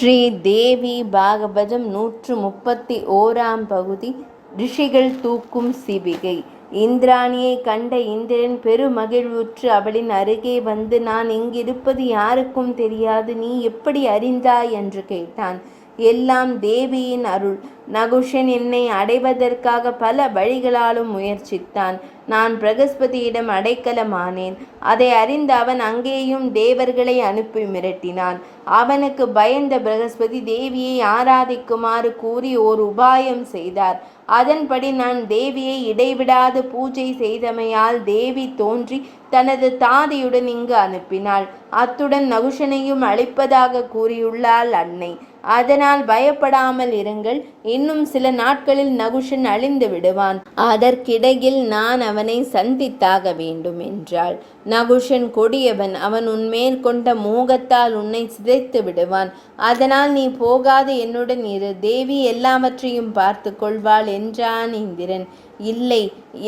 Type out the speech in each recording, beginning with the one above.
ஸ்ரீ தேவி பாகவதம் 131ஆம் பகுதி. ரிஷிகள் தூக்கும் சிவிகை. இந்திராணியை கண்ட இந்திரன் பெருமகிழ்வுற்று அவளின் அருகே வந்து, நான் இங்கிருப்பது யாருக்கும் தெரியாது, நீ எப்படி அறிந்தாய் என்று கேட்டான். எல்லாம் தேவியின் அருள். நகுஷன் என்னை அடைவதற்காக பல வழிகளாலும் முயற்சித்தான். நான் பிரகஸ்பதியிடம் அடைக்கலமானேன். அதை அறிந்த அவன் அங்கேயும் தேவர்களை அனுப்பி மிரட்டினான். அவனுக்கு பயந்த பிரகஸ்பதி தேவியை ஆராதிக்குமாறு கூறி ஓர் உபாயம் செய்தார். அதன்படி நான் தேவியை இடைவிடாது பூஜை செய்தமையால் தேவி தோன்றி தனது தாதியுடன் இங்கு அனுப்பினாள். அத்துடன் நகுஷனையும் அழிப்பதாக கூறியுள்ளாள் அன்னை. அதனால் பயப்படாமல் இருங்கள். இன்னும் சில நாட்களில் நகுஷன் அழிந்து விடுவான். அதற்கிடையில் நான் அவனை சந்தித்தாக வேண்டும் என்றாள். நகுஷன் கொடியவன். அவன் உன்மேல் கொண்ட மோகத்தால் உன்னை சிதைத்து விடுவான். அதனால் நீ போகாது என்னுடன் இரு. தேவி எல்லாவற்றையும் பார்த்து கொள்வாள் என்றான் இந்திரன். இல்லை,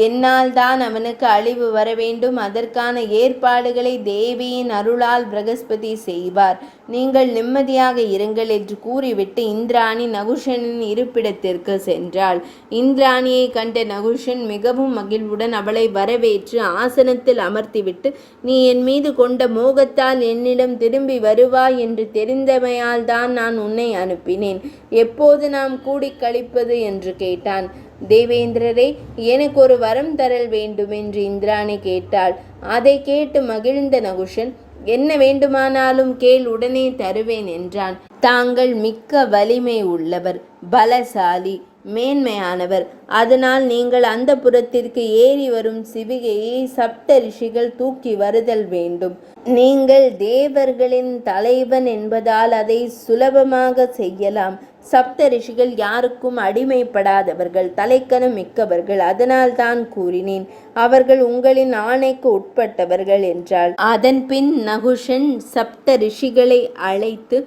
என்னால் தான் அவனுக்கு அழிவு வர வேண்டும். அதற்கான ஏற்பாடுகளை தேவியின் அருளால் பிரகஸ்பதி செய்வார். நீங்கள் நிம்மதியாக இருங்கள் என்று கூறிவிட்டு இந்திராணி நகுஷனின் இருப்பிடத்திற்கு சென்றாள். இந்திராணியை கண்ட நகுஷன் மிகவும் மகிழ்வுடன் அவளை வரவேற்று ஆசனத்தில் அமர்த்திவிட்டு, நீ என் மீது கொண்ட மோகத்தால் என்னிடம் திரும்பி வருவாய் என்று தெரிந்தமையால் தான் நான் உன்னை அனுப்பினேன். எப்போது நாம் கூடி கழிப்பது என்று கேட்டான். தேவேந்திரரே, எனக்கு ஒரு வரம் தரல் வேண்டும் என்று இந்திராணி கேட்டாள். அதை கேட்டு மகிழ்ந்த நகுஷன், என்ன வேண்டுமானாலும் கேள், உடனே தருவேன் என்றான். தாங்கள் மிக்க வலிமை உள்ளவர், பலசாலி, மேன்மையானவர். அதனால் நீங்கள் அந்த புறத்திற்கு ஏறி வரும் சிவிகையை சப்த ரிஷிகள் தூக்கி வருதல் வேண்டும். நீங்கள் தேவர்களின் தலைவன் என்பதால் அதை சுலபமாக செய்யலாம். சப்த ரிஷிகள் யாருக்கும் அடிமைப்படாதவர்கள், தலைக்கணம் மிக்கவர்கள். அதனால் தான் கூறினேன். அவர்கள் உங்களின் ஆணைக்கு உட்பட்டவர்கள் என்றாள். அதன் பின் நகுஷன் சப்த ரிஷிகளை அழைத்து,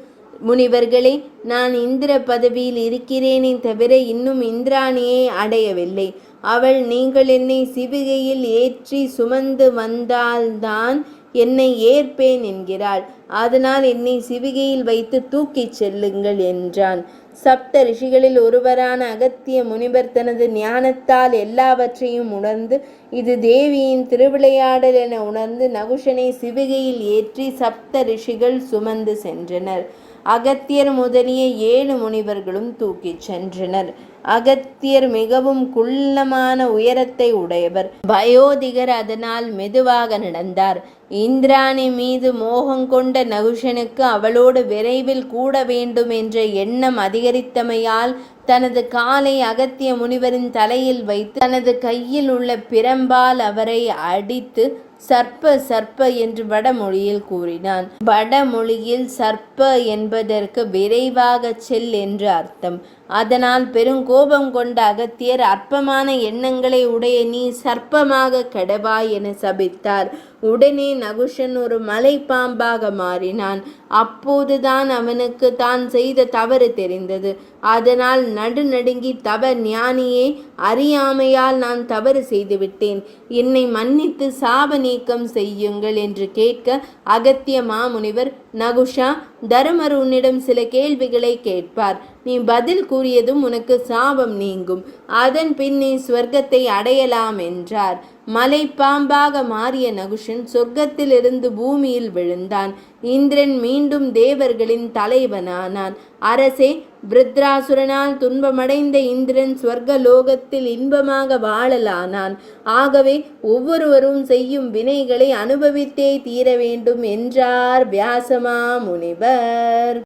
முனிவர்களே, நான் இந்திர பதவியில் இருக்கிறேனே தவிர இன்னும் இந்திராணியை அடையவில்லை. அவள் நீங்கள் என்னை சிவிகையில் ஏற்றி சுமந்து வந்தால்தான் என்னை ஏற்பேன் என்கிறாள். அதனால் என்னை சிவிகையில் வைத்து தூக்கிச் செல்லுங்கள் என்றான். சப்த ரிஷிகளில் ஒருவரான அகத்திய முனிவர் தனது ஞானத்தால் எல்லாவற்றையும் உணர்ந்து, இது தேவியின் திருவிளையாடல் என உணர்ந்து நகுஷனை சிவிகையில் ஏற்றி சப்த ரிஷிகள் சுமந்து சென்றனர். அகத்தியர் முதலிய 7 முனிவர்களும் தூக்கிச் சென்றனர். அகத்தியர் மிகவும் குள்ளமான உயரத்தை உடையவர். வயோதிகர். அதனால் மெதுவாக நடந்தார். இந்திராணி மீது மோகம் கொண்ட நகுஷனுக்கு அவளோடு விரைவில் கூட வேண்டும் என்ற எண்ணம் அதிகரித்தமையால் தனது காலை அகத்திய முனிவரின் தலையில் வைத்து தனது கையில் உள்ள பிரம்பால் அவரை அடித்து சர்ப்ப சர்ப்ப என்று வடமொழியில் கூறினான். வடமொழியில் சர்ப்ப என்பதற்கு விரைவாக செல் என்று அர்த்தம். அதனால் பெருங்கோபம் கொண்ட அகத்தியர், அற்பமான எண்ணங்களை உடைய நீ சர்ப்பமாக கெடவாய் என சபித்தார். உடனே நகுஷன் ஒரு மலை பாம்பாக மாறினான். அப்போதுதான் அவனுக்கு தான் செய்த தவறு தெரிந்தது. அதனால் நடுநடுங்கி, தவ ஞானியே, அறியாமையால் நான் தவறு செய்துவிட்டேன், என்னை மன்னித்து சாப நீக்கம் செய்யுங்கள் என்று கேட்க, அகத்திய மாமுனிவர், நகுஷா, தருமர் உன்னிடம் சில கேள்விகளை கேட்பார். நீ பதில் கூறியதும் உனக்கு சாபம் நீங்கும். அதன் பின் நீ சொர்க்கத்தை அடையலாம் என்றார். மலை பாம்பாக மாறிய நகுஷன் சொர்க்கத்திலிருந்து பூமியில் விழுந்தான். இந்திரன் மீண்டும் தேவர்களின் தலைவனானான். அரசே, விருத்ராசுரனால் துன்பமடைந்த இந்திரன் சொர்க்கலோகத்தில் இன்பமாக வாழலானான். ஆகவே ஒவ்வொருவரும் செய்யும் வினைகளை அனுபவித்தே தீர வேண்டும் என்றார் வியாசமா முனிவர்.